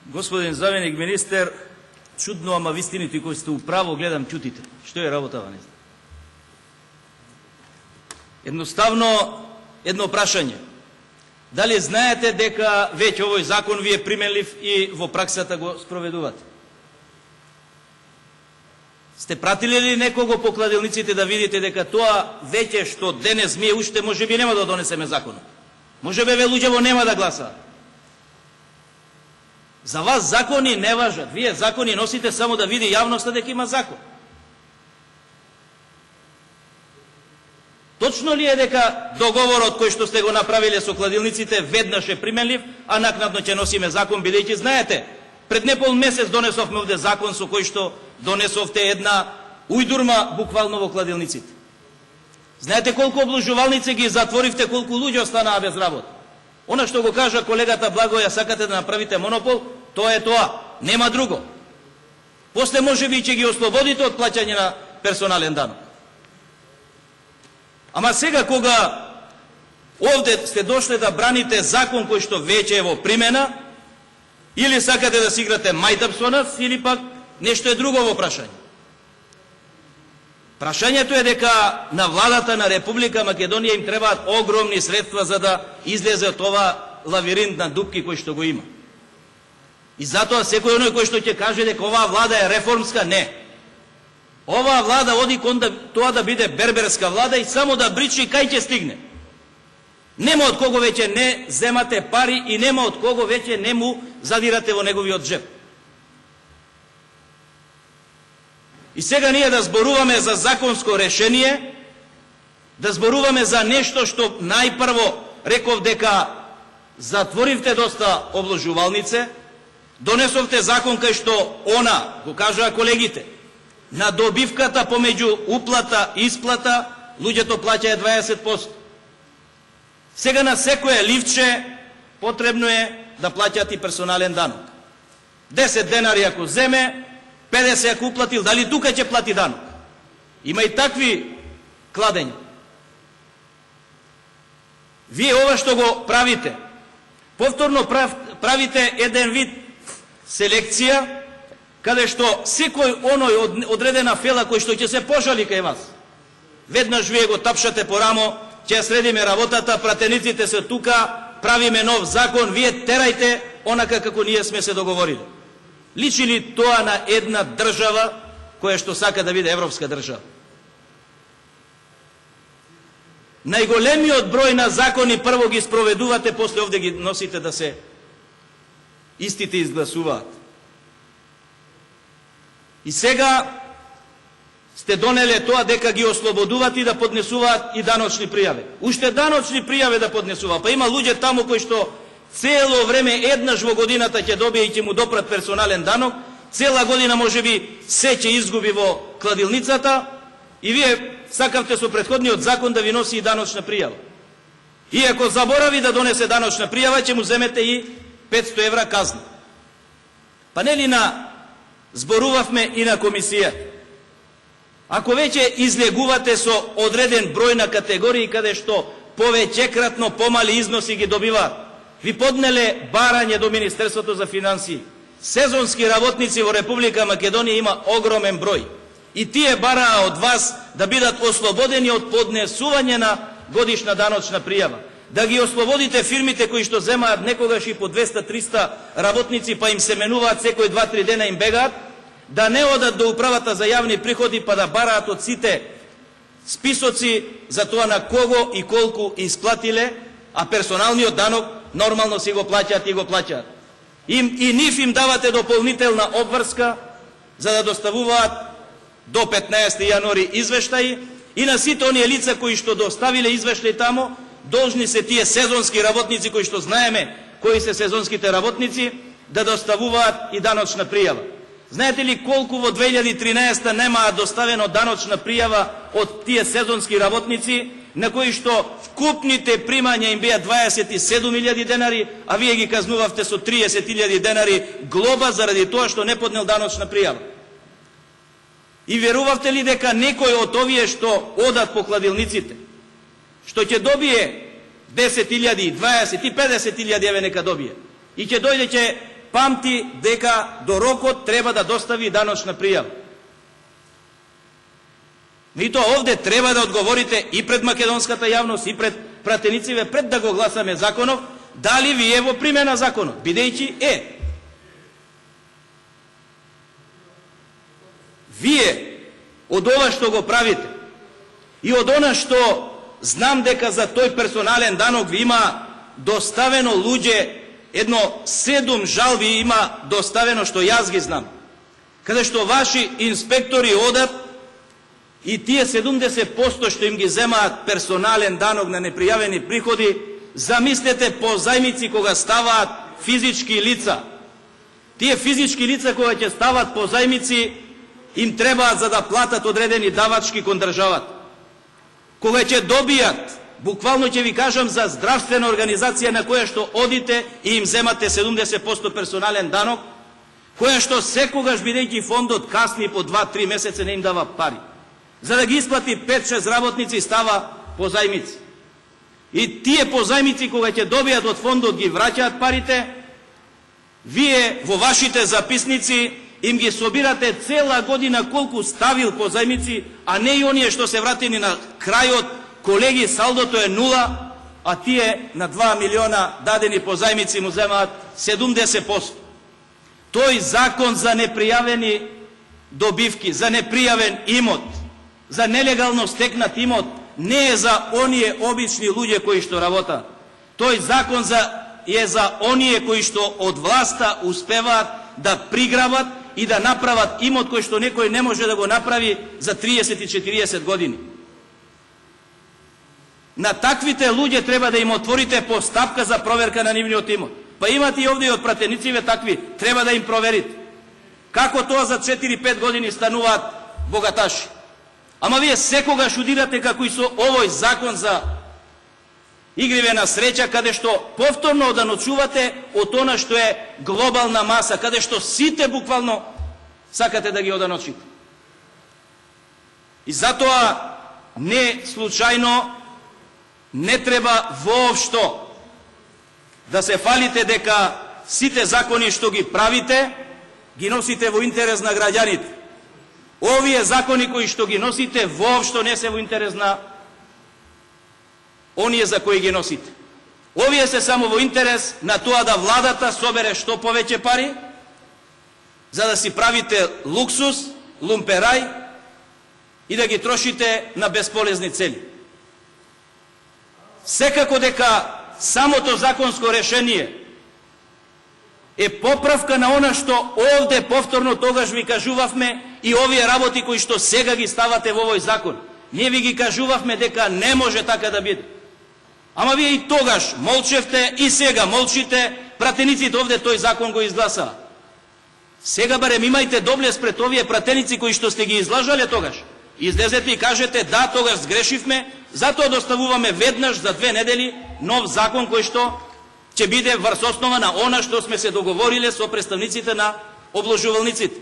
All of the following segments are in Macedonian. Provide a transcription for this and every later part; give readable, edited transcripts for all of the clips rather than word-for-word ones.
Господин заменик министер, чудно, ама вистините кои сте управо гледам чутите. Што е работава, не знам. Едноставно, едно прашање. Дали знаете дека веќе овој закон ви е применлив и во праксата го спроведувате? Сте пратили ли некого по кладилниците да видите дека тоа веќе што денес ми уште можеби нема да донесеме законот? Можеби луѓето нема да гласаат. За вас закони не важат. Вие закони носите само да види јавноста дека има закон. Точно ли е дека договорот кој што сте го направиле со кладилниците веднаш е применлив, а накнадно ќе носиме закон, бидејќи знаете, пред непол месец донесовме овде закон со кој што донесовте една ујдурма буквално во кладилниците. Знаете колку обложувалници ги затворивте, колку луѓе останаа без работа. Она што го кажа колегата Благоја, сакате да направите монопол, тоа е тоа, нема друго. После можеби ќе ги ослободите од плаќање на персонален данок. Ама сега кога овде сте дошле да браните закон кој што веќе е во примена, или сакате да си играте мајтап со нас, или пак нешто е друго во прашање. Прашањето е дека на владата на Република Македонија им требаат огромни средства за да излезе од ова лавиринт на дупки кој што го има. И затоа секој оној кој што ќе каже дека оваа влада е реформска, не. Оваа влада оди кон тоа да биде берберска влада и само да бричи кај ќе стигне. Нема од кого веќе не земате пари и нема од кого веќе не му задирате во неговиот джеп. И сега ние да зборуваме за законско решение, да зборуваме за нешто што најпрво реков дека затворивте доста обложувалнице, донесовте закон кај што она, го кажаа колегите, на добивката помеѓу уплата и исплата, луѓето плаќаат 20%. Сега на секое ливче потребно е да плаќаат и персонален данок. 10 денари ако земе, 50 ако уплатил, дали тука ќе плати данок? Има и такви кладења. Вие ова што го правите, повторно правите еден вид селекција, каде што секој оној одредена фела кој што ќе се пожали кај вас, веднаш вие го тапшате по рамо, ќе средиме работата, пратениците се тука, правиме нов закон, вие терајте онака како ние сме се договорили. Личи ли тоа на една држава која што сака да биде европска држава? Најголемиот број на закони прво ги спроведувате, после овде ги носите да се истите изгласуваат. И сега сте донеле тоа дека ги ослободуваат и да поднесуваат и даночни пријави. Уште даночни пријави да поднесуваат. Па има луѓе таму кои што цело време еднаш во годината ќе добие и ќе му допрат персонален данок, цела година можеби се ќе изгуби во кладилницата и вие сакавте со претходниот закон да ви носи и даночна пријава. И ако заборави да донесе даночна пријава, ќе му земете и 500 евра казна. Па нели зборувавме и на комисија. Ако веќе излегувате со одреден број на категории каде што повеќекратно помали износи ги добиваат, ви поднеле барање до Министерството за финансии. Сезонски работници во Република Македонија има огромен број. И тие бараа од вас да бидат ослободени од поднесување на годишна даночна пријава. Да ги ослободите фирмите кои што земаат некогаш и по 200-300 работници, па им се менуваат секој 2-3 дена им бегаат, да не одат до управата за јавни приходи, па да бараат од сите списоци за тоа на кого и колку исплатиле, а персоналниот данок нормално си го плаќаат и го плаќаат. И нив им давате дополнителна обврска за да доставуваат до 15 јануари извештаи и на сите оние лица кои што доставиле извештаи тамо, должни се тие сезонски работници кои што знаеме кои се сезонските работници да доставуваат и даночна пријава. Знаете ли колку во 2013 немаа доставено даночна пријава од тие сезонски работници, на кои што вкупните примања им беа 27.000 денари, а вие ги казнувавте со 30.000 денари глоба заради тоа што не поднел даночна пријава? И верувавте ли дека некој од овие што одат по кладилниците, што ќе добие 10.000, 20 и 50.000 еве нека добие, и ќе дојде ќе памти дека до рокот треба да достави даночна пријава. И тоа овде треба да одговорите и пред македонската јавност, и пред пратениците, пред да го гласаме законов, дали ви е во примена законов, бидејќи е. Вие, од ова што го правите, и од она што знам дека за тој персонален данок ви има доставено луѓе, едно 7 жалби има доставено што јас ги знам, каде што ваши инспектори одат и тие 70% што им ги земаат персонален данок на непријавени приходи, замислете позајмици кога ставаат физички лица. Тие физички лица кога ќе стават позајмици, им требаат за да платат одредени давачки кон државата. Кога ќе добијат, буквално ќе ви кажам за здравствена организација на која што одите и им земате 70% персонален данок, која што секогаш, бидејќи фондот касни по 2-3 месеца, не им дава пари. За да ги исплати 5-6 работници става позајмици. И тие позајмици кога ќе добијат од фондот ги враќаат парите, вие во вашите записници им ги собирате цела година колку ставил позајмици, а не и оние што се вратени на крајот. Колеги, салдото е 0, а тие на 2 милиона дадени позајмици му земаат 70%. Тој закон за непријавени добивки, за непријавен имот, за нелегално стекнат имот, не е за оние обични луѓе кои што работат. Тој закон е за оние кои што од власта успеваат да приграбат и да направат имот кој што некој не може да го направи за 30 и 40 години. На таквите луѓе треба да им отворите постапка за проверка на нивниот имот. Па имате и овде и од пратениците такви, треба да им проверите. Како тоа за 4-5 години стануваат богаташи? Ама вие секогаш удирате како и со овој закон за игриве на среќа, каде што повторно оданочувате од она што е глобална маса, каде што сите буквално сакате да ги оданочите. И затоа не случајно не треба воопшто да се фалите дека сите закони што ги правите, ги носите во интерес на граѓаните. Овие закони кои што ги носите воопшто не се во интерес на оние за кои ги носите. Овие се само во интерес на тоа да владата собере што повеќе пари, за да си правите луксус, лумперај и да ги трошите на бесполезни цели. Секако дека самото законско решение е поправка на она што овде повторно тогаш ви кажувавме и овие работи кои што сега ги ставате во овој закон. Ние ви ги кажувавме дека не може така да биде. Ама вие и тогаш молчевте и сега молчите, пратениците овде тој закон го изгласаа. Сега барем имајте доблест пред овие пратеници кои што сте ги излажале тогаш. Излезете и кажете да, тогаш сгрешивме, затоа доставуваме веднаш за 2 недели нов закон кој што ќе биде врз основа на она што сме се договориле со представниците на обложувалниците.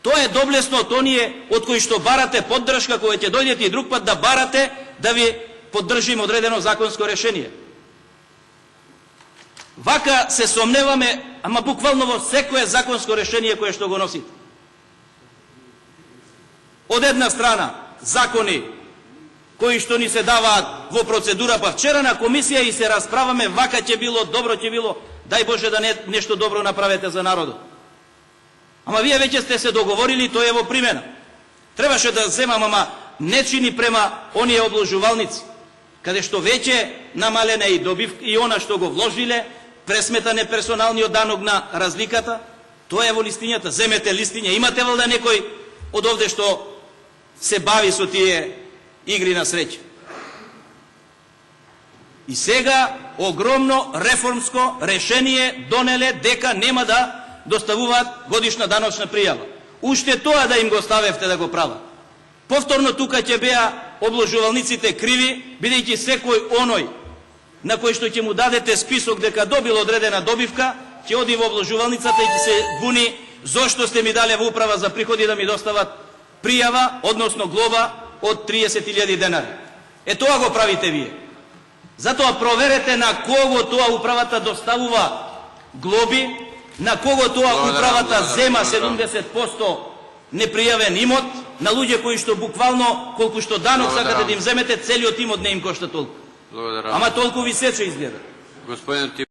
Тоа е доблесно од оние од кои што барате поддршка, кога ќе дојдете и друг пат да барате да ви поддржиме одредено законско решение. Вака се сомневаме, ама буквално во секое законско решение кое што го носите. Од една страна, закони кои што ни се даваат во процедура, па вчера на комисија и се расправаме, вака ќе било, добро ќе било, дај Боже да нешто добро направете за народот. Ама вие веќе сте се договорили, тоа е во примена. Требаше да земам, ама не чини према оние обложувалници, каде што веќе намалена и добивка и она што го вложиле, пресметане персоналниот данок на разликата, тоа е во листињата. Земете листиња, имате валда некој од овде што се бави со тие игри на среќа. И сега огромно реформско решение донеле дека нема да доставуваат годишна даночна пријава. Уште тоа да им го ставевте да го прават. Повторно тука ќе беа обложувалниците криви, бидејќи секој оној на кој што ќе му дадете список дека добил одредена добивка, ќе оди во обложувалницата и ќе се буни зошто сте ми дале во управа за приходи да ми достават пријава, односно глоба од 30.000 денари. Е тоа го правите вие. Затоа проверете на кого тоа управата доставува глоби, на кого тоа управата зема 70% непријавен имот, на луѓе кои што буквално колку што данок сакате да им земете, целиот имот не им кошта толку. Ама толку ви сече изгледа.